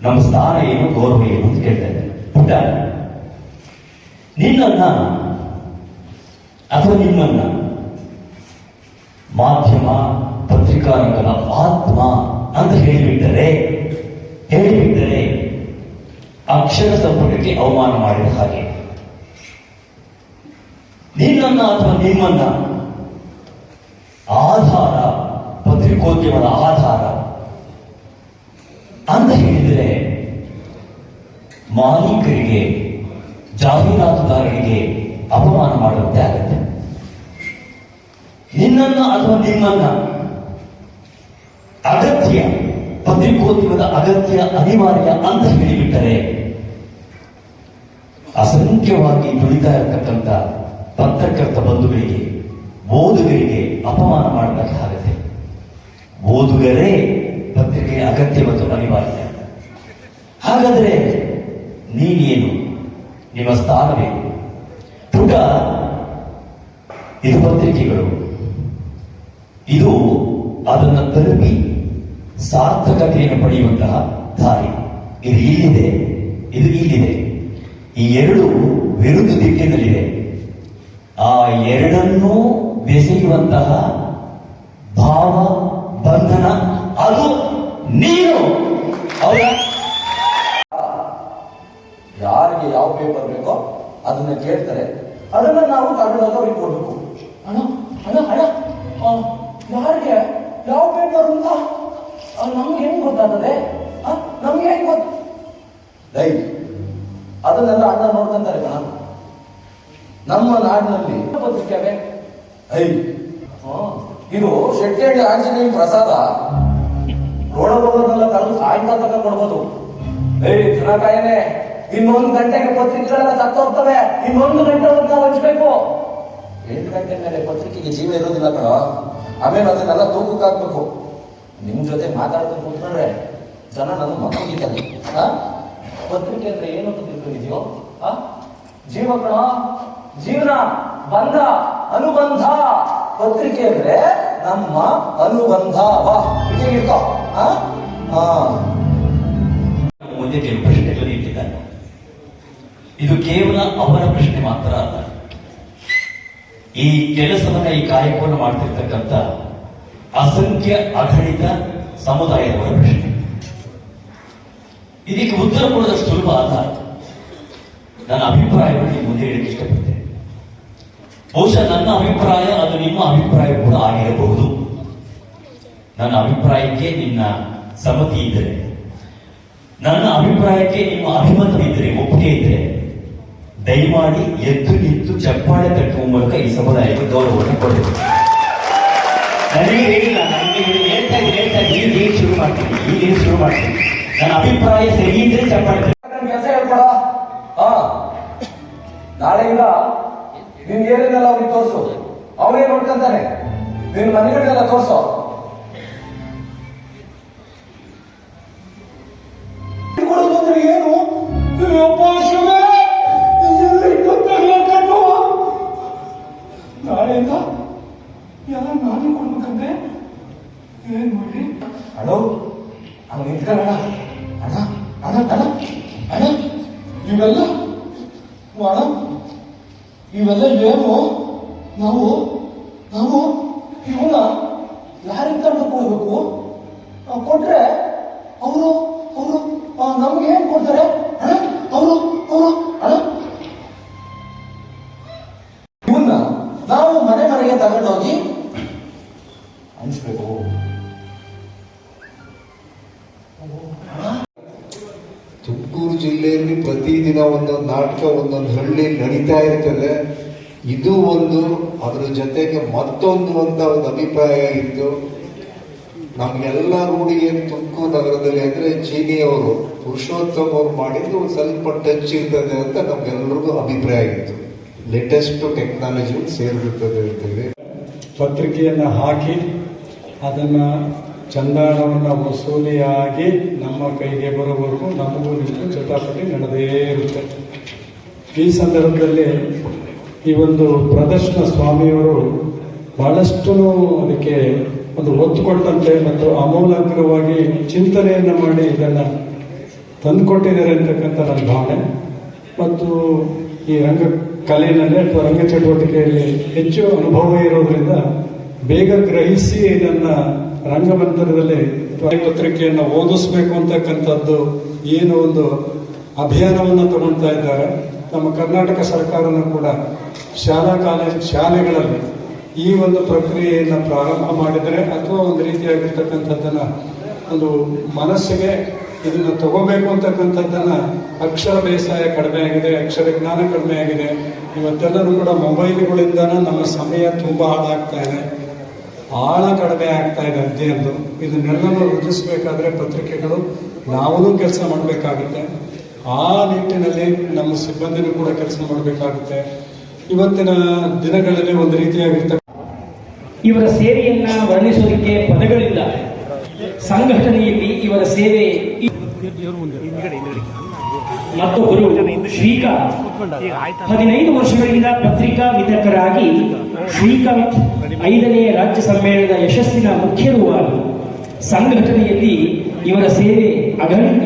ನಮ್ಮ ಸ್ಥಾನ ಏನು, ಗೌರವ ಏನು ಅಂತ ಕೇಳ್ತಾ ಇದ್ದಾರೆ. ಪುಟ್ಟ, ನಿನ್ನನ್ನ ಅಥವಾ ನಿಮ್ಮನ್ನ ಮಾಧ್ಯಮ ಪತ್ರಿಕಾ ರಂಗದ ಆತ್ಮ ಅಂತ ಹೇಳಿಬಿಟ್ಟರೆ ಅಕ್ಷರ ಸಂಪುಟಕ್ಕೆ ಅವಮಾನ ಮಾಡಿದ ಹಾಗೆ. ನಿನ್ನನ್ನ ಅಥವಾ ನಿಮ್ಮನ್ನ ಆಧಾರ, ಪತ್ರಿಕೋದ್ಯಮದ ಆಧಾರ ಅಂತ ಹೇಳಿದರೆ ಮಾಲೀಕರಿಗೆ, ಜಾಹೀರಾತುದಾರರಿಗೆ ಅಪಮಾನ ಮಾಡುವಂತೆ ಆಗುತ್ತೆ. ನಿನ್ನನ್ನ ಅಥವಾ ನಿಮ್ಮನ್ನ ಅಗತ್ಯ, ಪತ್ರಿಕೋದ್ಯಮದ ಅಗತ್ಯ, ಅನಿವಾರ್ಯ ಅಂತ ಹೇಳಿಬಿಟ್ಟರೆ ಅಸಂಖ್ಯವಾಗಿ ದುಡಿತಾ ಇರತಕ್ಕಂಥ ಪತ್ರಕರ್ತ ಬಂಧುಗಳಿಗೆ, ಓದುಗರಿಗೆ ಅಪಮಾನ ಮಾಡಲಿಕ್ಕೆ ಆಗುತ್ತೆ. ಓದುಗರೇ ಪತ್ರಿಕೆಯ ಅಗತ್ಯ ಮತ್ತು ಅನಿವಾರ್ಯ. ಹಾಗಾದರೆ ನೀನೇನು, ನಿಮ್ಮ ಸ್ಥಾನವೇನು? ಪುಟ, ಇದು ಪತ್ರಿಕೆಗಳು, ಇದು ಅದನ್ನು ತಲುಪಿ ಸಾರ್ಥಕತೆಯನ್ನು ಪಡೆಯುವಂತಹ ದಾರಿ. ಇದು ಇಲ್ಲಿದೆ, ಇದು ಇಲ್ಲಿದೆ. ಈ ಎರಡು ವಿರುದ್ಧ ದಿಕ್ಕಿನಲ್ಲಿದೆ. ಆ ಎರಡನ್ನೂ ಬೆಸೆಯುವಂತಹ ಭಾವ ಬಂಧನ ಅದು ನೀನು. ಅವರ ಯಾರಿಗೆ ಯಾವ ಪೇಪರ್ ಬೇಕೋ ಅದನ್ನ ಕೇಳ್ತಾರೆ, ಅದನ್ನ ನಾವು ತಗೊಂಡಾಗ ಅವ್ರಿಗೆ ಕೊಡ್ಬೇಕು. ಅಣ್ಣ ಅಣ್ಣ ಅಣ್ಣ ಯಾರಿಗೆ ಯಾವ ಪೇಪರ್ ಅಂತ ನಮ್ಗೆ ಹೆಂಗ್ ಗೊತ್ತಾಗ್ತದೆ? ನಮ್ಗೆ ಹೆಂಗ್ ಗೊತ್ತ? ಅದನ್ನೆಲ್ಲ ಅಣ್ಣ ನೋಡ್ಕೊಂತಾರೆ ಕಣ. ನಮ್ಮ ನಾಡಿನಲ್ಲಿ ಪತ್ರಿಕೆ ಇದು ಶೆಟ್ಟಿಹಳ್ಳಿ ಆಂಜನೇಯ ಪ್ರಸಾದ ರೋಡಲ್ಲ ತಂದು ಸಾಯಂಕಾಲ ತನಕ ಕೊಡ್ಬೋದು. ದಿನಕಾಯನೆ ಇನ್ನೊಂದು ಗಂಟೆಗೆ ಪತ್ರಿಕೆಗಳೆಲ್ಲ ಸತ್ತೋಗ್ತವೆ, ಇನ್ನೊಂದು ಗಂಟೆ ನಾವು ಹಂಚ್ಬೇಕು. 8 ಗಂಟೆ ಮೇಲೆ ಪತ್ರಿಕೆಗೆ ಜೀವ ಇರೋದಿಲ್ಲ ಕಣ. ಆಮೇಲೆ ಅದನ್ನೆಲ್ಲ ತೂಕಕ್ಕೆ ಹಾಕ್ಬೇಕು. ನಿಮ್ ಜೊತೆ ಮಾತಾಡ್ಕೊಂಡು ಕೂತ್ಕೊಂಡ್ರೆ ಜನ ನನ್ನ ಮಕ್ಕಳಿದ್ದಾರೆ. ಪತ್ರಿಕೆ ಅಂದ್ರೆ ಏನು ಅಂತ ತಿಳ್ಕೊಂಡಿದ್ಯೋ? ಜೀವ ಕಣ, ಜೀವನ, ಬಂಧ, ಅನುಬಂಧ. ಪತ್ರಿಕೆ ಅಂದ್ರೆ ನಮ್ಮ ಅನುಬಂಧ. ಇಟ್ಕೋ. ಮುಂದೆ ಕೆಲವು ಪ್ರಶ್ನೆಗಳು ಇಟ್ಟಿದ್ದಾನೆ. ಇದು ಕೇವಲ ಅವರ ಪ್ರಶ್ನೆ ಮಾತ್ರ ಅಲ್ಲ. ಈ ಕೆಲಸವನ್ನ, ಈ ಕಾರ್ಯಕ್ರಮ ಮಾಡ್ತಿರ್ತಕ್ಕಂಥ ಅಸಂಖ್ಯ ಅಗಣಿತ ಸಮುದಾಯದವರ ಪ್ರಶ್ನೆ. ಇದಕ್ಕೆ ಉತ್ತರ ಕೊಡೋದಷ್ಟು ಸುಲಭ ಅಲ್ಲ. ನನ್ನ ಅಭಿಪ್ರಾಯವನ್ನು ಮುಂದೆ ಹೇಳಕ್ಕೆ ಇಷ್ಟಪಡ್ತೇನೆ. ಬಹುಶಃ ನನ್ನ ಅಭಿಪ್ರಾಯ ಅದು ನಿಮ್ಮ ಅಭಿಪ್ರಾಯ ಕೂಡ ಆಗಿರಬಹುದು. ನನ್ನ ಅಭಿಪ್ರಾಯಕ್ಕೆ ನಿನ್ನ ಸಮ್ಮತಿ ಇದ್ದರೆ, ನನ್ನ ಅಭಿಪ್ರಾಯಕ್ಕೆ ನಿಮ್ಮ ಅಭಿಮತವಿದ್ದರೆ, ಒಪ್ಪಿಗೆ ಇದ್ದರೆ, ದಯಮಾಡಿ ಎದ್ದು ನಿಂತು ಚಪ್ಪಾಳೆ ತಟ್ಟುವ ಮೂಲಕ ಈ ಸಮುದಾಯಕ್ಕೆ ಗೌರವವನ್ನು ಕೊಡಬೇಕು. ನನಗೆ ಹೇಳಿಲ್ಲ, ನನಗೆ ಹೇಳ್ತಾ ಇದ್ದೀನಿ, ಈಗ ಶುರು ಮಾಡ್ತೀನಿ. ನನ್ನ ಅಭಿಪ್ರಾಯ ಸರಿ ಇದ್ರೆ ಚಪ್ಪಾಳೆ. ಕೆಲಸ ಹೇಳ್ಕೊಡ. ನಾಳೆಯಿಂದ ನಿನ್ ಏನೇನೆಲ್ಲ ಅವ್ರಿಗೆ ತೋರಿಸು, ಅವನೇ ನೋಡ್ಕೊಂತಾನೆ. ನಿನ್ ಮನೆಗಳನ್ನೆಲ್ಲ ತೋರಿಸೋ. ಏನು ನಾಳೆಯಿಂದ ನಾನು ಕೊಡ್ಬೇಕಂತೆ. ಏನ್ ಮಾಡಿ ಅಲೋ ಅವ್ನು ನಿಂತ್ಕೊಳ್ಳೋಣ. ಅಣ್ಣ ಅಣ್ಣ ಅಣ್ಣ ಅಣ್ಣ ಇವೆಲ್ಲ ಅಣ್ಣ ಇವೆಲ್ಲ ಏನು? ನಾವು ಇವನ್ನ ಯಾರಿಗೆ ತಂಡಕ್ಕೆ ಹೋಗ್ಬೇಕು? ಕೊಟ್ರೆ ಅವರು ನಮ್ಗೆ ಏನ್ ಕೊಡ್ತಾರೆ? ಅಣ್ಣ ಅವರು ಅಣ್ಣ ಇವನ್ನ ನಾವು ಮನೆಗೆ ತಗೊಂಡೋಗಿ ಹಂಚ್ಬೇಕು. ತುಮಕೂರು ಜಿಲ್ಲೆಯಲ್ಲಿ ಪ್ರತಿದಿನ ಒಂದೊಂದು ನಾಟಕ ಒಂದೊಂದು ಹಳ್ಳಿ ನಡೀತಾ ಇರ್ತದೆ. ಇದು ಒಂದು, ಅದರ ಜೊತೆಗೆ ಮತ್ತೊಂದು ಅಂತ ಒಂದು ಅಭಿಪ್ರಾಯ ಇತ್ತು ನಮ್ಗೆಲ್ಲ ರೂಢಿಗೆ. ತುಮಕೂರು ನಗರದಲ್ಲಿ ಅಂದ್ರೆ ಚೀನಿಯವರು ಪುರುಷೋತ್ತಮ್ ಅವರು ಮಾಡಿದ್ದು ಸ್ವಲ್ಪ ಟಚ್ ಇರ್ತದೆ ಅಂತ ನಮ್ಗೆಲ್ಲರಿಗೂ ಅಭಿಪ್ರಾಯ ಇತ್ತು. ಲೇಟೆಸ್ಟ್ ಟೆಕ್ನಾಲಜಿ ಸೇರಿರುತ್ತದೆ ಅಂತೇಳಿ ಪತ್ರಿಕೆಯನ್ನು ಹಾಕಿ ಅದನ್ನು ಚಂದಾನವನ್ನು ವಸೂಲಿಯಾಗಿ ನಮ್ಮ ಕೈಗೆ ಬರೋವರೆಗೂ ನಮಗೂ ನಿಮಗೂ ಜಟಾಪಟಿ ನಡೆದೇ ಇರುತ್ತೆ. ಈ ಸಂದರ್ಭದಲ್ಲಿ ಈ ಒಂದು ಪ್ರದರ್ಶನ ಸ್ವಾಮಿಯವರು ಬಹಳಷ್ಟು ಅದಕ್ಕೆ ಒಂದು ಒತ್ತು ಕೊಟ್ಟಂತೆ ಮತ್ತು ಅಮೂಲಾಗ್ರವಾಗಿ ಚಿಂತನೆಯನ್ನು ಮಾಡಿ ಇದನ್ನು ತಂದುಕೊಟ್ಟಿದ್ದಾರೆ ಅಂತಕ್ಕಂಥ ನನ್ನ ಭಾವನೆ. ಮತ್ತು ಈ ರಂಗ ಕಲೆಯಲ್ಲಿ ಅಥವಾ ರಂಗ ಚಟುವಟಿಕೆಯಲ್ಲಿ ಹೆಚ್ಚು ಅನುಭವ ಇರೋದ್ರಿಂದ ಬೇಗ ಗ್ರಹಿಸಿ ಇದನ್ನು ರಂಗಮಂದಿರದಲ್ಲಿ ಪತ್ರಿಕೆಯನ್ನು ಓದಿಸ್ಬೇಕು ಅಂತಕ್ಕಂಥದ್ದು ಏನು ಒಂದು ಅಭಿಯಾನವನ್ನು ತಗೊಳ್ತಾ ಇದ್ದಾರೆ. ನಮ್ಮ ಕರ್ನಾಟಕ ಸರ್ಕಾರನೂ ಕೂಡ ಶಾಲೆಗಳಲ್ಲಿ ಈ ಒಂದು ಪ್ರಕ್ರಿಯೆಯನ್ನು ಪ್ರಾರಂಭ ಮಾಡಿದರೆ ಅಥವಾ ಒಂದು ರೀತಿಯಾಗಿರ್ತಕ್ಕಂಥದ್ದನ್ನು ಒಂದು ಮನಸ್ಸಿಗೆ ಇದನ್ನು ತಗೋಬೇಕು ಅಂತಕ್ಕಂಥದ್ದನ್ನು ಅಕ್ಷರ ಬೇಸಾಯ ಕಡಿಮೆ ಆಗಿದೆ, ಅಕ್ಷರ ಜ್ಞಾನ ಕಡಿಮೆ ಆಗಿದೆ. ಇವತ್ತೆಲ್ಲರೂ ಕೂಡ ಮೊಬೈಲ್ಗಳಿಂದನೇ ನಮ್ಮ ಸಮಯ ತುಂಬ ಹಾಳಾಗ್ತಾ ಇದೆ, ಆಳ ಕಡಿಮೆ ಆಗ್ತಾ ಇದೆ ಅಧ್ಯಯನದ್ದು. ಇದನ್ನೆಲ್ಲನೂ ವೃದ್ಧಿಸಬೇಕಾದ್ರೆ ಪತ್ರಿಕೆಗಳು ನಾವೂ ಕೆಲಸ ಮಾಡಬೇಕಾಗುತ್ತೆ. ಆ ನಿಟ್ಟಿನಲ್ಲಿ ನಮ್ಮ ಸಿಬ್ಬಂದಿನೂ ಕೂಡ ಕೆಲಸ ಮಾಡಬೇಕಾಗುತ್ತೆ. ಇವತ್ತಿನ ದಿನಗಳಲ್ಲಿ ಒಂದು ರೀತಿಯಾಗಿರ್ತಕ್ಕ ಇವರ ಸೇವೆಯನ್ನ ವರ್ಣಿಸೋದಕ್ಕೆ ಪದಗಳಿಲ್ಲ. ಸಂಘಟನೆಯಲ್ಲಿ ಇವರ ಸೇವೆ. ಮತ್ತೊಬ್ಬರು ಶ್ರೀಕಾಂತ್ 15 ವರ್ಷಗಳಿಂದ ಪತ್ರಿಕಾ ವಿತರಕರಾಗಿ ಶ್ರೀಕಾಂತ್ 5ನೇ ರಾಜ್ಯ ಸಮ್ಮೇಳನದ ಯಶಸ್ಸಿನ ಮುಖ್ಯರೂ ಆಗಿ ಸಂಘಟನೆಯಲ್ಲಿ ಇವರ ಸೇವೆ ಅಗಣಿತ.